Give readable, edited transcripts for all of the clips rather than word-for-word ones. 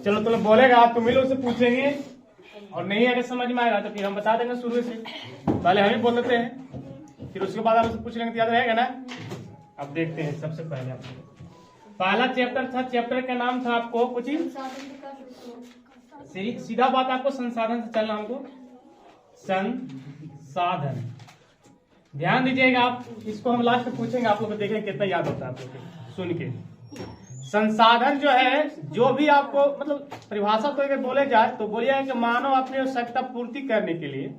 चलो तुम बोलेगा आप तो मिलो उसे पूछेंगे और नहीं अगर समझ में आएगा तो फिर हम बता देंगे शुरू से। पहले हम ही बोल देते हैं फिर उसके बाद आप उसे पूछ लेंगे तो याद रहेगा ना। अब देखते हैं सबसे पहले आपको पहला चैप्टर था, चैप्टर का नाम था आपको कुछ सीधा बात आपको संसाधन से चलना, हमको संसाधन। ध्यान दीजिएगा आप, इसको हम लास्ट में पूछेंगे आप लोग को, देखेंगे कितना याद होता है आप लोग को सुन के। संसाधन जो है जो भी आपको मतलब परिभाषा तो अगर बोले जाए तो बोलिए कि मानव अपनी आवश्यकता पूर्ति करने के लिए,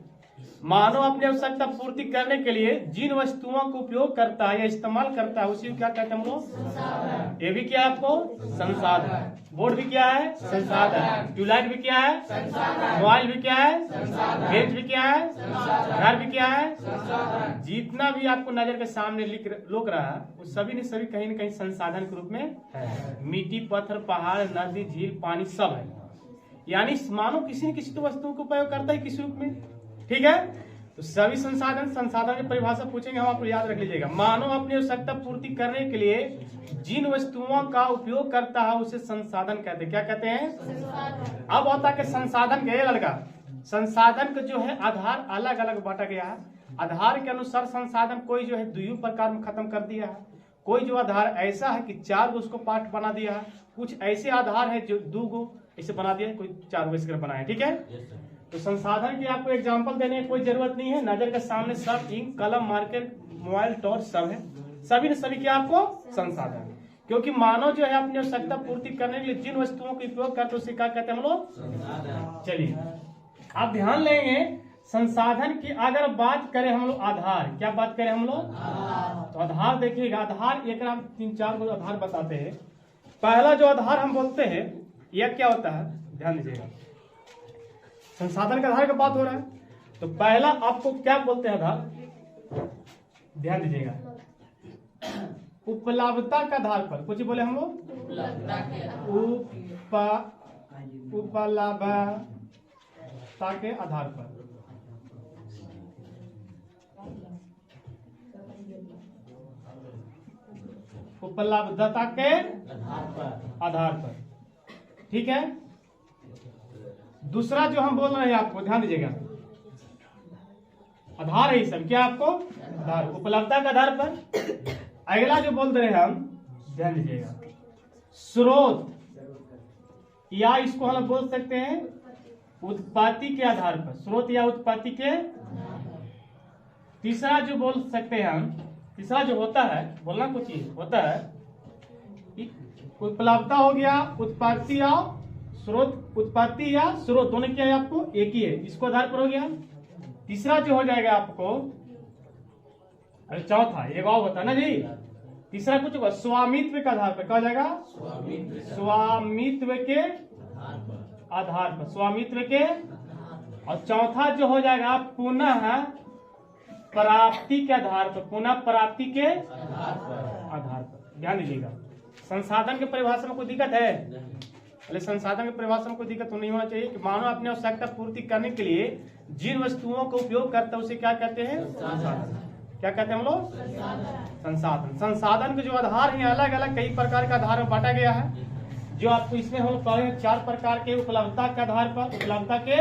मानव अपनी आवश्यकता पूर्ति करने के लिए जिन वस्तुओं का उपयोग करता है या इस्तेमाल करता है उसी को क्या कहते हैं हम लोग। ये भी क्या है आपको संसाधन। बोर्ड भी क्या है संसाधन, ट्यूबलाइट भी क्या है संसाधन, मोबाइल भी क्या है संसाधन, गेट भी क्या है संसाधन, घर भी क्या है संसाधन। जितना भी आपको नजर के सामने लोक रहा है वो सभी ने सभी कहीं न कहीं संसाधन के रूप में है। मिट्टी, पत्थर, पहाड़, नदी, झील, पानी सब है। यानी मानव किसी न किसी तो वस्तुओं का उपयोग करता है किसी रूप में, ठीक है। तो सभी संसाधन की परिभाषा पूछेंगे हम, आपको याद रख लीजिएगा। मानव अपनी आवश्यकता पूर्ति करने के लिए जिन वस्तुओं का उपयोग करता है उसे संसाधन कहते हैं। क्या कहते हैं? अब होता है कि संसाधन के लड़का संसाधन का जो है आधार अलग अलग बांटा गया है। आधार के अनुसार संसाधन कोई जो है दो प्रकार में खत्म कर दिया है, कोई जो आधार ऐसा है कि 4 गो उसको पार्ट बना दिया है, कुछ ऐसे आधार है जो 2 गो ऐसे बना दिया है, कोई 4 गो इस तरह बनाया है, ठीक है। तो संसाधन की आपको एग्जांपल देने की कोई जरूरत नहीं है, नजर के सामने सब इंक, कलम, मार्कर, मोबाइल, टॉर्च सब है, सभी ने सभी क्या आपको संसाधन। क्योंकि मानव जो है अपनी आवश्यकता पूर्ति करने के लिए जिन वस्तुओं का उपयोग करते हैं उसे क्या कहते हैं हम लोग। चलिए आप ध्यान लेंगे संसाधन की अगर बात करें हम लोग आधार, क्या बात करें हम लोग तो आधार देखिएगा। आधार एक हम 3-4 गो आधार बताते हैं। पहला जो आधार हम बोलते हैं यह क्या होता है, ध्यान दीजिएगा। संसाधन का आधार का बात हो रहा है तो पहला आपको क्या बोलते हैं आधार, ध्यान दीजिएगा। उपलब्धता के आधार पर, कुछ बोले हम लोग उपलब्धता के आधार पर, उपलब्धता के आधार पर, ठीक है। दूसरा जो हम बोल रहे हैं आपको ध्यान दीजिएगा, आधार है ये सब, क्या आपको आधार, उपलब्धता के आधार पर। अगला जो बोल रहे हैं हम, ध्यान दीजिएगा, स्रोत, या इसको हम बोल सकते हैं उत्पत्ति के आधार पर, स्रोत या उत्पत्ति के। तीसरा जो बोल सकते हैं हम, तीसरा जो होता है बोलना कुछ ही होता है, उपलब्धता हो गया, उत्पत्ति या स्रोत, उत्पत्ति या स्रोत दोनों क्या है आपको एक ही है, इसको आधार पर हो गया। तीसरा जो हो जाएगा आपको, अरे चौथा एक और होता है ना जी, तीसरा कुछ होगा स्वामित्व के आधार पर, क्या हो जाएगा स्वामित्व के आधार पर, स्वामित्व के। और चौथा जो हो जाएगा पुनः प्राप्ति के आधार पर, पुनः प्राप्ति के आधार पर। ध्यान दीजिएगा संसाधन के परिभाषा में कोई दिक्कत है, पहले संसाधन के परिभाषा में कोई दिक्कत तो नहीं होना चाहिए कि मानव अपनी आवश्यकता पूर्ति करने के लिए जिन वस्तुओं का उपयोग करता है उसे क्या कहते हैं संसाधन। क्या कहते हैं हम लोग संसाधन। संसाधन के जो आधार हैं अलग अलग कई प्रकार का आधार में बांटा गया है, जो आपको इसमें हम लोग 4 प्रकार के, उपलब्धता के आधार पर, उपलब्धता के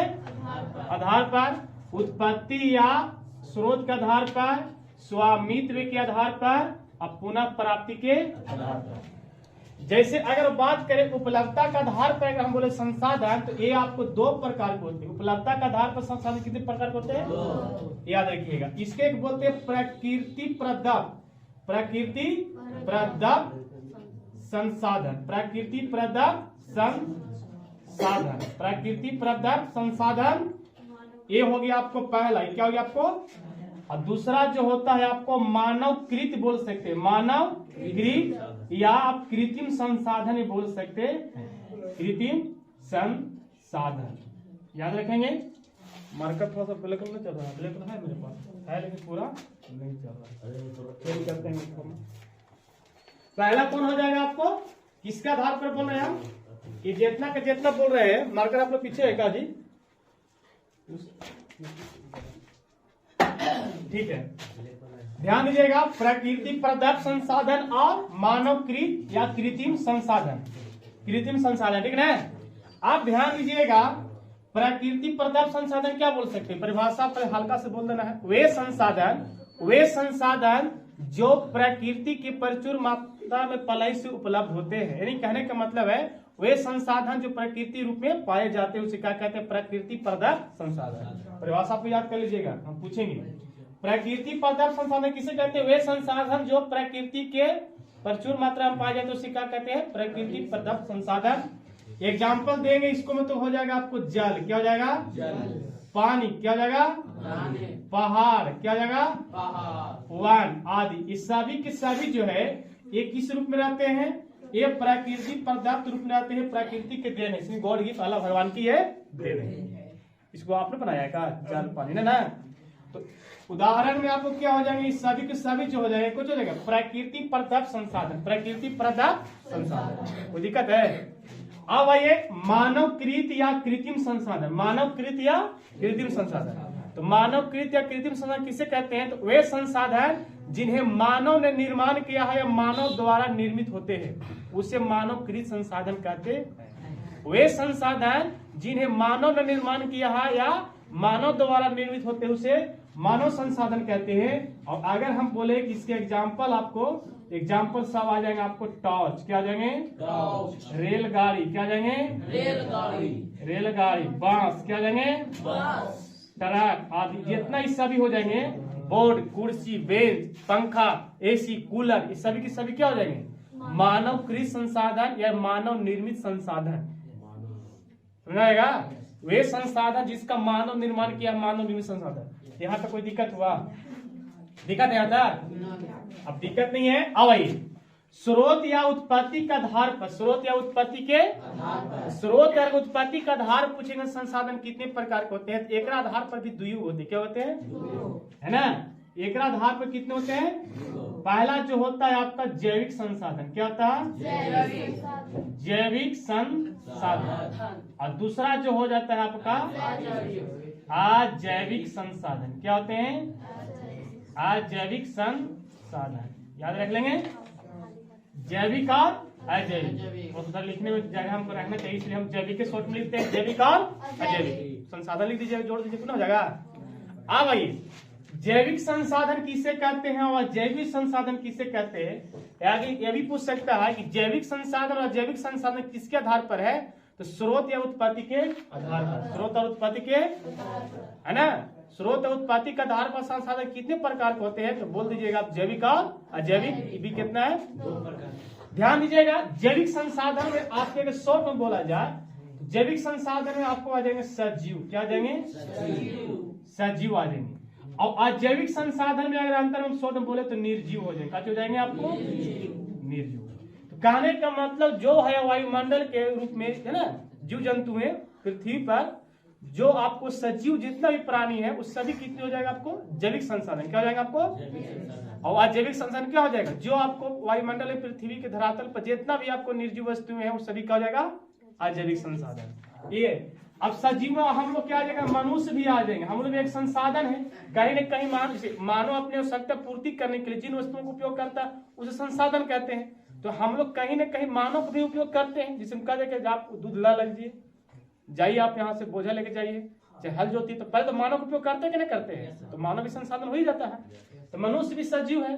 आधार पर, उत्पत्ति या स्रोत के आधार पर, स्वामित्व के आधार पर और पुनः प्राप्ति के आधार पर। जैसे अगर बात करें उपलब्धता का आधार पर अगर हम बोले संसाधन तो ये आपको 2 प्रकार के होते हैं। उपलब्धता का आधार पर संसाधन कितने प्रकार के होते हैं, 2। याद रखिएगा। इसके एक बोलते हैं प्रकृति प्रदत्त, प्रकृति प्रदत्त संसाधन, प्रकृति प्रदत्त संसाधन, प्रकृति प्रदत्त संसाधन। ये हो गया आपको पहला, क्या हो गया आपको। और दूसरा जो होता है आपको मानवकृत बोल सकते हैं, मानवकृत या आप कृत्रिम संसाधन बोल सकते हैं, कृत्रिम संसाधन। याद रखेंगे। मार्कर थोड़ा सा ब्लैक में चल रहा है, ब्लैक है मेरे पास है लेकिन पूरा नहीं चल रहा, चलते हैं। पहला कौन हो जाएगा आपको, किसके आधार पर बोल रहे हैं हम, कि जितना का जितना बोल रहे हैं। मार्कर आप लोग पीछे है क्या जी, ठीक है। ध्यान दीजिएगा, प्राकृतिक पर्याप्त संसाधन और मानवकृत या कृत्रिम संसाधन। कृत्रिम संसाधन, ठीक है। आप ध्यान दीजिएगा, प्राकृतिक पर्याप्त संसाधन क्या बोल सकते हैं, परिभाषा पर हल्का से बोल देना है। वे संसाधन जो प्रकृति की प्रचुर मात्रा में पलाई से उपलब्ध होते हैं, यानी कहने का मतलब है वे संसाधन जो प्रकृति रूप में पाए जाते हैं उसे क्या कहते हैं, प्राकृतिक पर्याप्त संसाधन। परिभाषा को याद कर लीजिएगा, हम पूछेंगे। प्राकृतिक पर्याप्त संसाधन किसे कहते हैं, वे संसाधन जो प्रकृति के प्रचुर मात्रा में पाए जाते हैं उसे क्या कहते हैं, प्राकृतिक पर्याप्त संसाधन। एग्जाम्पल देंगे इसको में तो हो जाएगा आपको जल, क्या हो जाएगा जल, पानी क्या हो जाएगा पहाड़, क्या हो जाएगा वन आदि। इस सभी के सभी जो है ये किस रूप में रहते हैं, ये प्राकृतिक पर्याप्त रूप में रहते हैं, प्रकृति के देन है, इसमें गॉड गिफ्ट अल्लाह भगवान की है देन है। इसको आपने बनाया है क्या, जल पानी ना। तो उदाहरण में आपको क्या हो जाएंगे, इस सभी के सभी जो हो जाएगा कुछ हो जाएगा प्राकृतिक पर्याप्त संसाधन, प्राकृतिक पर्याप्त संसाधन। कोई दिक्कत है। अब आइए मानवकृत या कृत्रिम संसाधन। मानवकृत या कृत्रिम संसाधन, तो मानवकृत या कृत्रिम संसाधन किसे कहते हैं, तो वे संसाधन जिन्हें मानव ने निर्माण किया है या मानव द्वारा निर्मित होते हैं उसे मानवकृत संसाधन कहते हैं। वे संसाधन जिन्हें मानव ने निर्माण किया है या मानव द्वारा निर्मित होते हैं उसे मानव संसाधन कहते हैं। और अगर हम बोले कि इसके एग्जाम्पल आपको एग्जाम्पल सब आ जाएंगे आपको, टॉर्च क्या आ जाएंगे, रेलगाड़ी क्या आ जाएंगे, रेलगाड़ी, बांस क्या आ जाएंगे, ट्रक आदि, जितना हिस्सा भी हो जाएंगे, बोर्ड, कुर्सी, बेंच, पंखा, एसी, कूलर, ये सभी के सभी क्या हो जाएंगे, मानवकृत संसाधन या मानव निर्मित संसाधन। समझाएगा, वे संसाधन जिसका मानव निर्माण किया, मानव निर्मित संसाधन। यहाँ तक कोई दिक्कत हुआ, दिक्कत यहाँ तक, अब दिक्कत नहीं है। अब आइए स्रोत या उत्पत्ति के आधार पर, स्रोत या उत्पत्ति के स्रोत या उत्पत्ति का आधार पूछेंगे संसाधन कितने प्रकार के होते हैं, एक आधार पर भी दुई होते, क्या होते हैं, है ना। एक आधार पर कितने होते हैं, पहला जो होता है आपका जैविक संसाधन, क्या होता है, जैविक संसाधन, और दूसरा जो हो जाता है आपका अजैविक संसाधन, क्या होते हैं, अजैविक संसाधन। याद रख लेंगे, जैविक और अजैविक, और उधर लिखने में जगह हमको रखना चाहिए, इसलिए हम जैविक के शॉर्ट में लिखते हैं, जैविक और अजैविक संसाधन लिख दीजिए, जोड़ दीजिए, हो जाएगा। अब आइए जैविक संसाधन किसे कहते हैं और जैविक संसाधन किसे कहते हैं, ये भी पूछ सकता है कि जैविक संसाधन और जैविक संसाधन किसके आधार पर है, तो स्रोत या उत्पत्ति के आधार पर, स्रोत और उत्पत्ति के, है ना। स्रोत और उत्पत्ति के आधार पर संसाधन कितने प्रकार के होते हैं, तो बोल दीजिएगा आप जैविक और अजैविक, भी कितना है, 2 प्रकार। ध्यान दीजिएगा, जैविक संसाधन में आपके शॉर्ट में बोला जाए, जैविक संसाधन में आपको आ जाएंगे सजीव, क्या आ जाएंगे, सजीव आ जाएंगे। और अजैविक संसाधन में अगर अंतर हम शॉर्ट में बोले तो निर्जीव हो जाएंगे, क्या हो जाएंगे आपको, निर्जीव। तो कहने का मतलब जो है वायुमंडल के रूप में, है ना, जीव जंतु है पृथ्वी पर, जो आपको सजीव जितना भी प्राणी है उस सभी कितने हो जाएगा आपको, जैविक संसाधन, क्या हो जाएगा आपको, और अजैविक संसाधन क्या हो जाएगा, जो आपको वायुमंडल पृथ्वी के धरातल पर जितना भी आपको निर्जीव वस्तुएं हैं वो सभी क्या हो जाएगा, अजैविक संसाधन। ये अब सजीव में हम लोग क्या आ जाएगा, मनुष्य भी आ जाएंगे, हम लोग एक संसाधन है, कहीं न कहीं मानव अपने आवश्यकता पूर्ति करने के लिए जिन वस्तुओं का उपयोग करता है उसे संसाधन कहते हैं। तो हम लोग कहीं न कहीं मानव का भी उपयोग करते हैं, जिसमें कह दें आप दूध ला लीजिए, जाइए आप यहाँ से बोझा लेके जाइए, चाहे हल जोती, तो पहले तो मानव उपयोग करते हैं कि नहीं करते हैं, तो मानव भी संसाधन हो ही जाता है। तो मनुष्य भी सजीव है।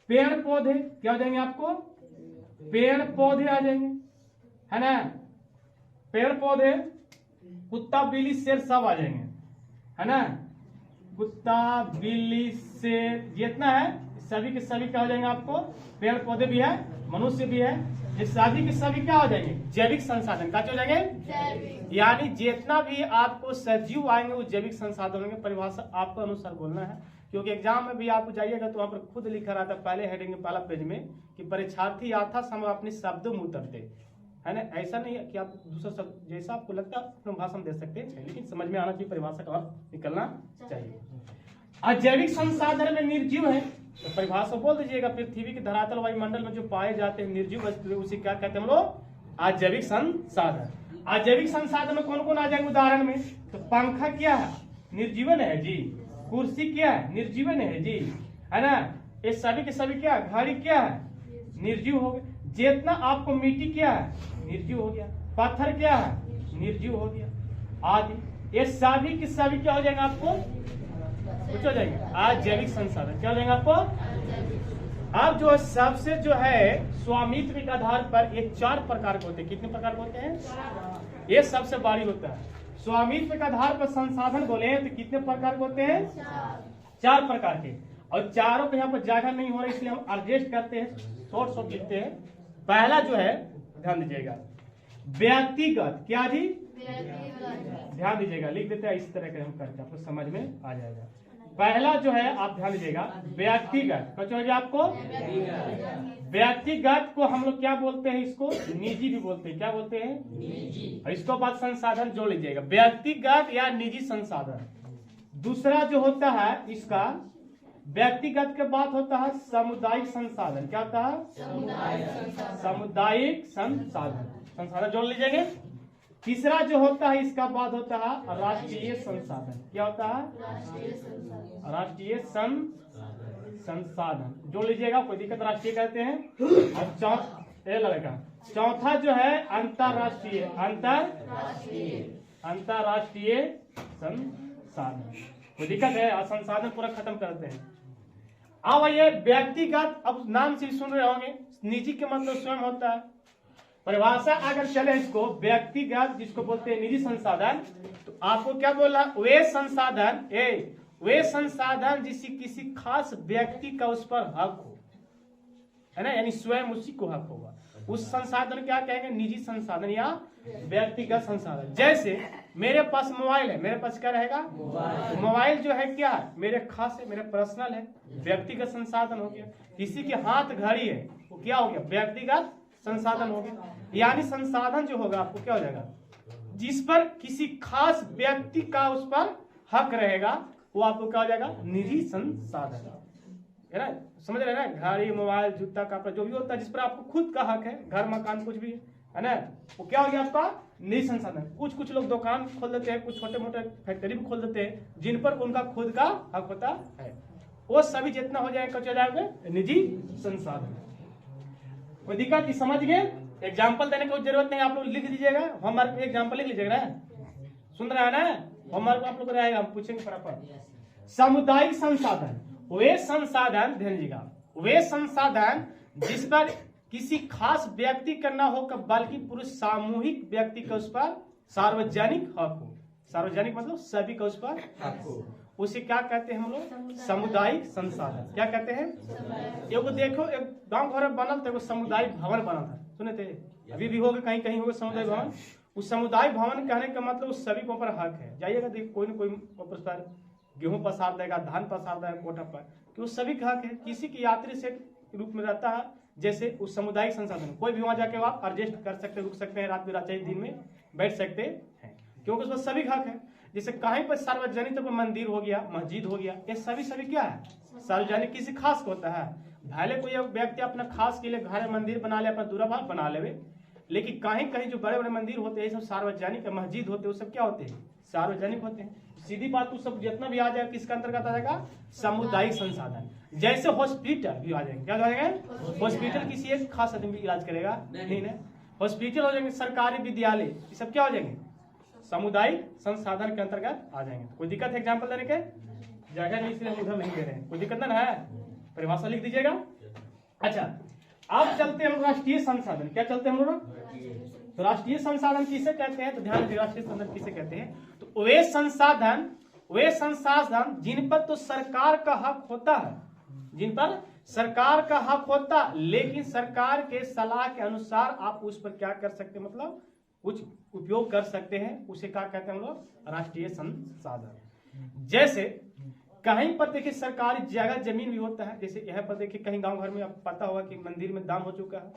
पेड़ पौधे क्या हो जाएंगे आपको, पेड़ पौधे आ जाएंगे, है ना, पेड़ पौधे, कुत्ता बिल्ली शेर सब आ जाएंगे, है ना, कुत्ता बिल्ली शेर जितना है सभी के सभी क्या हो जाएंगे आपको, पेड़ पौधे भी है, मनुष्य भी है, ये सभी के सभी क्या हो जाएंगे, जैविक संसाधन, क्या हो जाएंगे, यानी जितना भी आपको सजीव आएंगे वो जैविक संसाधनों की परिभाषा आपको अनुसार बोलना है। क्योंकि एग्जाम में भी आप जाइएगा तो वहां पर खुद लिखा रहता है पहले हेडिंग में, पहला पेज में, कि परीक्षार्थी आता समय अपने शब्दों में उतरते, है ना। ऐसा नहीं है कि आप दूसरा शब्द जैसा आपको लगता है अपना भाषा में दे सकते हैं, लेकिन समझ में आना चाहिए, परिभाषा का निकलना चाहिए। अजैविक संसाधन में निर्जीव है, तो परिभाषा बोल दीजिएगा, पृथ्वी के धरातल वायुमंडल में जो पाए जाते हैं निर्जीव वस्तु, उसे क्या कहते हैं हम लोग, अजैविक संसाधन। अजैविक संसाधन में कौन कौन आ जाएंगे उदाहरण में, तो पंखा क्या है, निर्जीवन है जी, कुर्सी क्या है, निर्जीवन है जी, है ना। ये सभी के सभी क्या घड़ी क्या है, निर्जीव हो गए। जितना आपको मिट्टी क्या है, निर्जीव हो गया। पत्थर क्या है, निर्जीव हो गया। आदि ये सभी के सभी क्या हो जाएंगे आपको, कुछ हो जाएंगे अजैविक संसाधन। क्या हो जाएंगे आपको। अब जो सबसे जो है स्वामित्व के आधार पर ये 4 प्रकार के होते हैं। कितने प्रकार के होते हैं, ये सबसे बड़ी होता है। स्वामित्व के आधार पर संसाधन बोले तो कितने प्रकार के होते हैं, 4 प्रकार के। और चारों पे यहाँ पर जगह नहीं हो रहा इसलिए हम एडजस्ट करते हैं, शॉर्ट लिखते हैं। पहला जो है ध्यान दीजिएगा व्यक्तिगत, क्या जी, ध्यान दीजिएगा, लिख देते हैं इस तरह के हम करके आपको समझ में आ जाएगा। पहला जो है आप ध्यान दीजिएगा व्यक्तिगत, कुछ हो जाए आपको। व्यक्तिगत को हम लोग क्या बोलते हैं, इसको निजी भी बोलते हैं। क्या बोलते हैं, निजी। इसको बाद संसाधन जोड़ लीजिएगा, व्यक्तिगत या निजी संसाधन। दूसरा जो होता है इसका व्यक्तिगत के बाद होता है सामुदायिक संसाधन। क्या होता है, सामुदायिक संसाधन, संसाधन जोड़ लीजिएगा। तीसरा जो होता है इसका बाद होता है राष्ट्रीय संसाधन। क्या होता है, राष्ट्रीय संसाधन जोड़ लीजिएगा, कोई दिक्कत, राष्ट्रीय कहते हैं। और लड़का चौथा जो है अंतरराष्ट्रीय, अंतरराष्ट्रीय संसाधन। कोई दिक्कत है, संसाधन पूरा खत्म करते हैं। अब ये व्यक्तिगत, अब नाम से सुन रहे होंगे, निजी के मतलब स्वयं होता है। परिभाषा अगर चले इसको व्यक्तिगत जिसको बोलते हैं निजी संसाधन, तो आपको क्या बोला, वे संसाधन, वे संसाधन जिससे किसी खास व्यक्ति का उस पर हक हो, है ना, यानी स्वयं उसी को हक होगा। उस संसाधन क्या कहेंगे, निजी संसाधन या व्यक्तिगत संसाधन। जैसे मेरे पास मोबाइल है, मेरे पास क्या रहेगा, मोबाइल जो है क्या है, मेरे खास है, मेरे पर्सनल है, व्यक्तिगत संसाधन हो गया। किसी के हाथ घड़ी है, वो क्या हो गया, व्यक्तिगत संसाधन हो गया। यानी संसाधन जो होगा आपको क्या हो जाएगा, जिस पर किसी खास व्यक्ति का उस पर हक रहेगा, वो आपको क्या हो जाएगा, निजी संसाधन, है ना। समझ रहे हैं ना, घड़ी, मोबाइल, जूता, कपड़ा जो भी होता है जिस पर आपको खुद का हक है, घर मकान कुछ भी है ना, वो क्या हो गया आपका निजी संसाधन। कुछ लोग दुकान खोल देते हैं, कुछ छोटे मोटे फैक्ट्री भी खोल देते हैं जिन पर उनका खुद का हक होता है, वो सभी जितना हो जाएगा क्या हो जाएगा, निजी संसाधन। कोई दिक्कत, समझ गए। एग्जाम्पल देने की जरूरत नहीं, आप लोग लिख दीजिएगा, होमवर्क में एग्जाम्पल लिख लीजिएगा ना, सुन रहा है ना, होमवर्क आप लोग रहेगा, हम पूछेंगे फटाफट। सामुदायिक संसाधन, वे संसाधन, ध्यान दीजिएगा, वे संसाधन जिस पर किसी खास व्यक्ति का न होकर बल्कि पूरे सामूहिक व्यक्ति का उस पर सार्वजनिक हक हो। सार्वजनिक मतलब सभी का उस पर हक हो, उसे क्या कहते हैं हम लोग, सामुदायिक संसाधन। क्या कहते हैं, एगो देखो, एक गांव घर में बनल था, सामुदायिक भवन बना था, सुने थे, अभी भी होगा, कहीं कहीं होगा सामुदायिक भवन। उस सामुदायिक भवन कहने का मतलब उस सभी के ऊपर हक है। जाइएगा देखिए, कोई न कोई पर गेहूं पसार देगा, धान पसार देगा कोठा पर, कि उस सभी का हक है। किसी की यात्री से रूप में रहता है, जैसे उस सामुदायिक संसाधन, कोई भी वहां जाके आप एडजस्ट कर सकते, रुक सकते हैं, रात बिरात, दिन में बैठ सकते हैं, क्योंकि उसमें सभी हक है। जैसे कहीं पर सार्वजनिक तौर पर मंदिर हो गया, मस्जिद हो गया, ये सभी क्या है, सार्वजनिक, किसी खास को होता है। भले कोई व्यक्ति अपना खास के लिए घर मंदिर बना ले, अपना दूरा बना ले, लेकिन कहीं कहीं जो बड़े बड़े मंदिर होते हैं, सब सार्वजनिक, मस्जिद होते हैं, वो सब क्या होते हैं, सार्वजनिक होते हैं। सीधी बात, वो सब जितना भी आ जाएगा किसका अंतर्गत आ जाएगा, सामुदायिक संसाधन। जैसे हॉस्पिटल भी आ जाएंगे, क्या जाएंगे, हॉस्पिटल किसी एक खास आदमी इलाज करेगा नहीं ना, हॉस्पिटल हो जाएंगे, सरकारी विद्यालय, ये सब क्या हो जाएंगे, सामुदायिक संसाधन के अंतर्गत आ जाएंगे। कोई दिक्कत है एग्जाम्पल देने के, जगह नहीं इसलिए उधर नहीं दे रहे हैं, कोई दिक्कत ना है, परिभाषा लिख दीजिएगा। अच्छा, अब चलते हैं हम राष्ट्रीय संसाधन। क्या चलते हैं हम लोग, तो राष्ट्रीय संसाधन किसे कहते हैं, तो ध्यान दीजिए, राष्ट्रीय संसाधन किसे कहते हैं, तो वे संसाधन जिन पर तो सरकार का हक होता है, जिन पर सरकार का हक होता, लेकिन सरकार के सलाह के अनुसार आप उस पर क्या कर सकते हैं, मतलब कुछ उपयोग कर सकते हैं, उसे क्या कहते हैं हम लोग, राष्ट्रीय संसाधन। जैसे कहीं पर देखिए सरकारी जगह जमीन भी होता है, जैसे यहाँ पर देखिए कहीं गांव घर में आप पता होगा कि मंदिर में दान हो चुका है,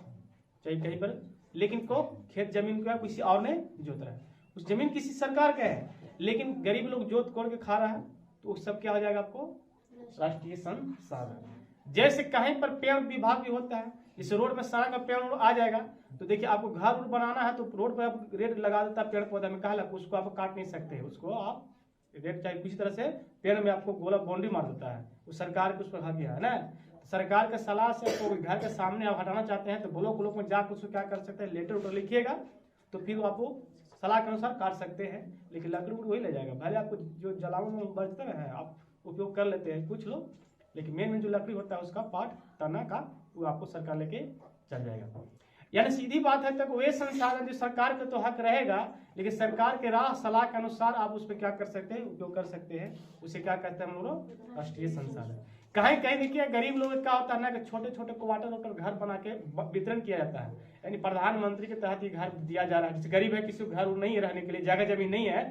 चाहे कहीं पर, लेकिन को खेत जमीन को किसी और ने जोत रहा है, उस जमीन किसी सरकार का है, लेकिन गरीब लोग जोत कोड़ के खा रहा है, तो सब क्या हो जाएगा आपको, राष्ट्रीय संसाधन। जैसे कहीं पर पेड़ विभाग भी होता है, इस रोड में सड़क का पेड़ आ जाएगा, तो देखिए आपको घर बनाना है तो रोड पर आप रेट लगा देता है पेड़ पौधा में, कहा उसको आप काट नहीं सकते, उसको आप रेट चाहे किसी तरह से पेड़ में आपको गोला बाउंड्री मार देता है, वो सरकार के उस पर हक है ना। सरकार के सलाह से आपको घर के सामने आप हटाना चाहते हैं तो ब्लॉक में जाकर उसको क्या कर सकते हैं, लेटर उटर लिखिएगा तो फिर आपको सलाह के अनुसार काट सकते हैं, लेकिन लकड़ी वही ले जाएगा। भले आपको जो जलावन में बचते हैं आप उपयोग कर लेते हैं कुछ लोग, लेकिन मेन जो लकड़ी होता है उसका पार्ट तना का वो आपको सरकार लेके चल जाएगा। यानी सीधी बात है तक वे संसाधन जो सरकार का तो हक रहेगा, लेकिन सरकार के राह सलाह के अनुसार आप उस पर क्या कर सकते हैं, उपयोग कर सकते हैं। उसे क्या कहते हैं हम लोग, राष्ट्रीय संसाधन। कहीं कहीं देखिए गरीब लोग क्या होता है ना कि छोटे छोटे क्वार्टर घर बना के वितरण किया जाता है, यानी प्रधानमंत्री के तहत ये घर दिया जा रहा है। जैसे गरीब है, किसी को घर नहीं रहने के लिए जगह जमीन नहीं है,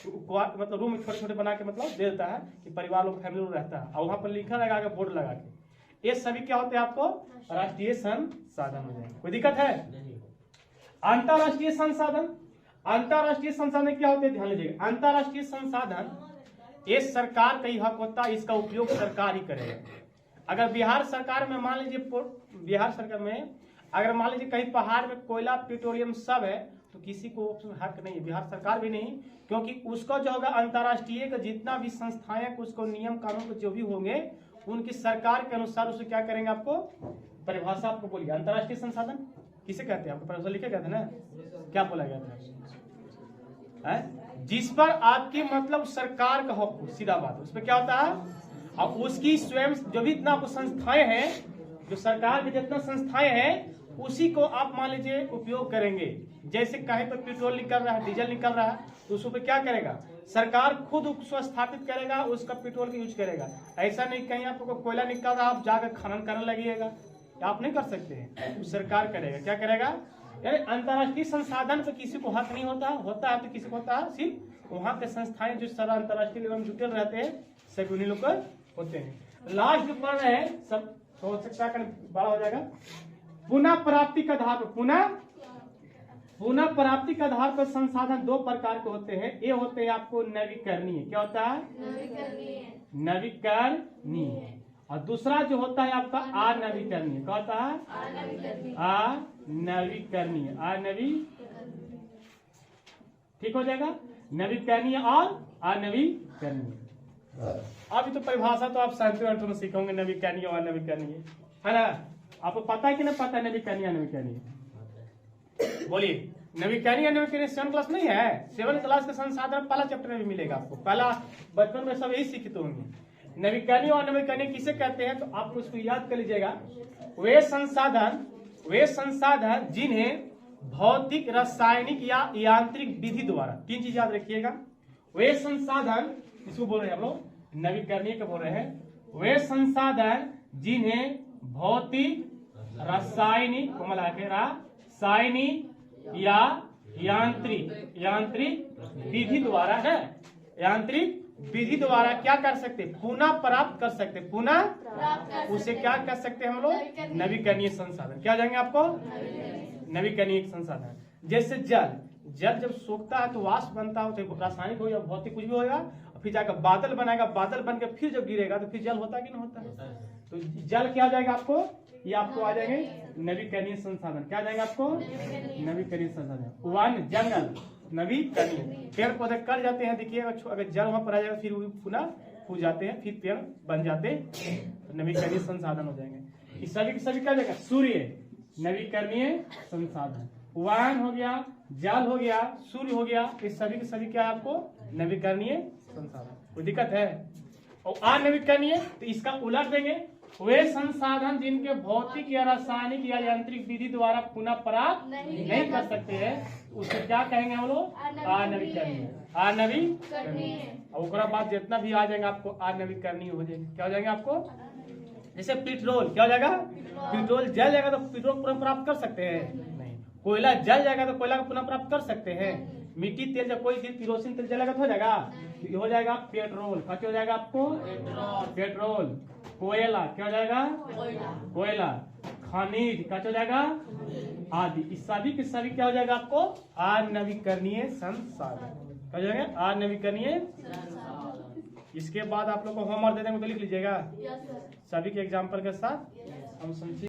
तो मतलब रूम छोटे छोटे बना के मतलब दे देता है कि परिवार लोग फैमिली लोग रहता है, और वहां पर लिखा लगा के बोर्ड लगा के, ये सभी क्या होते हैं आपको राष्ट्रीय संसाधन हो जाएंगे। कोई दिक्कत है? अंतरराष्ट्रीय संसाधन, अंतरराष्ट्रीय संसाधन क्या होते हैं ध्यान लीजिएगा। अंतरराष्ट्रीय संसाधन ये सरकार का ही हक होता है, इसका उपयोग सरकार ही करेगा। अगर बिहार सरकार में मान लीजिए, बिहार सरकार में अगर मान लीजिए कहीं पहाड़ में कोयला पेट्रोलियम सब है तो किसी को हक नहीं है, बिहार सरकार भी नहीं, क्योंकि उसका जो होगा अंतरराष्ट्रीय का जितना भी संस्थाएं उसको नियम कानून जो भी होंगे उनकी सरकार के अनुसार उसे क्या करेंगे, आपको परिभाषा आपको बोलिए। अंतरराष्ट्रीय संसाधन किसे कहते हैं, आपको परिभाषा लिखे गए थे ना, क्या बोला गया था, जिस पर आपकी मतलब सरकार का हक, सीधा बात उस पर क्या होता है। अब उसकी स्वयं जो भी इतना संस्थाएं हैं, जो सरकार की जितना संस्थाएं हैं उसी को आप मान लीजिए उपयोग करेंगे। जैसे कहीं पर पेट्रोल निकल रहा है, डीजल निकल रहा है, तो उस पर क्या करेगा, सरकार खुद उसको स्थापित करेगा, उसका पेट्रोल का यूज करेगा। ऐसा नहीं कहीं आपको कोयला निकल रहा है आप जाकर खनन करने लगिएगा, आप नहीं कर सकते हैं, सरकार करेगा। क्या करेगा, यानी अंतरराष्ट्रीय संसाधन पे किसी को हक नहीं होता, होता है तो किसी को होता है, सिर्फ वहां के संस्थाएं जो सारा अंतरराष्ट्रीय लेवल में जुटे रहते हैं सभी उन्हीं लोग होते हैं। लास्ट जो पढ़ रहे हैं सब हो सकता है बड़ा हो जाएगा। पुनः प्राप्ति के आधार पर, पुनः प्राप्ति के आधार पर संसाधन दो प्रकार के होते हैं। ये होते हैं आपको नवीकरणीय, क्या होता है, नवीकरणीय, और दूसरा जो होता है आपका अनवीकरणीय, क्या होता है, अनवीकरणीय, ठीक हो जाएगा, नवीकरणीय और अनवीकरणीय। अभी तो परिभाषा तो आप साहित्य में सीखोगे, नवीकरणीय और अनवीकरणीय, है ना। आपको पता है कि नहीं पता है नवीकरणीय अनवीकरणीय, बोलिए। नवीकरणीय अनवीकरणीय 7 क्लास नहीं है, 7 क्लास के संसाधन पहला चैप्टर में भी मिलेगा आपको, पहला बचपन में सब यही सीखते होंगे। नवीकरणीय और अनवीकरणीय किसे कहते हैं, तो आपको इसको याद कर लीजिएगा। वे संसाधन जिन्हें भौतिक, रासायनिक या यांत्रिक विधि द्वारा, 3 चीज याद रखिएगा। वे संसाधन, इसको बोल रहे हैं हम लोग नवीकरणीय का बोल रहे हैं, वे संसाधन जिन्हें भौतिक, रासायनिक या यांत्रिक विधि द्वारा है, यांत्रिक विधि द्वारा क्या कर सकते, पुनः प्राप्त कर सकते, पुनः उसे क्या कर सकते हैं हम लोग, नवीकरणीय संसाधन। क्या जाएंगे आपको, नवीकरणीय संसाधन। जैसे जल जब सोखता है तो वाष्प बनता है, तो रासायनिक हो या भौतिक कुछ भी होगा, फिर जाकर बादल बनाएगा, बादल बन के फिर जब गिरेगा तो फिर जल होता है कि नहीं होता है। तो जल क्या आ जाएगा आपको, ये आपको आ जाएंगे नवीकरणीय संसाधन। क्या जाएंगे आपको, नवीकरणीय संसाधन। वन जंगल नवीकरणीय, पेड़ पौधे कट जाते हैं, देखिए अगर जल वहां पर आ जाएगा फिर पुनः फूल जाते हैं, फिर पेड़ बन जाते हैं, नवीकरणीय संसाधन हो जाएंगे। इस सभी के सभी क्या जाएगा, सूर्य नवीकरणीय संसाधन, वन हो गया, जल हो गया, सूर्य हो गया, इस सभी के सभी क्या है आपको नवीकरणीय संसाधन। कोई दिक्कत है? और अनवीकरणीय तो इसका उलट देंगे, वे संसाधन जिनके भौतिक या रासायनिक या यांत्रिक विधि द्वारा पुनः प्राप्त नहीं कर सकते हैं, उसे क्या कहेंगे हम लोग, अनवीकरणीय, अनवीकरणीय। और बाद जितना भी आ जाएंगे आपको अनवीकरणीय हो जाएंगे। क्या हो जाएंगे आपको, जैसे पेट्रोल क्या हो जाएगा, पेट्रोल जल जाएगा तो पेट्रोल पुनः प्राप्त कर सकते हैं नहीं, कोयला जल जाएगा तो कोयला को पुनः प्राप्त कर सकते हैं, मिट्टी तेल जब कोई किरोसिन तेल जलेगा तो हो जाएगा, हो जाएगा पेट्रोल। क्या हो जाएगा आपको, पेट्रोल। कोयला क्या हो जाएगा, कोयला। खनिज क्या हो जाएगा, आदि। इस सभी के सभी क्या हो जाएगा आपको, अनवीकरणीय संसाधन। क्या हो जाएगा, अनवीकरणीय। इसके बाद आप लोग को होमवर्क दे देंगे तो लिख लीजिएगा सभी के एग्जाम्पल के साथ हम समझिए।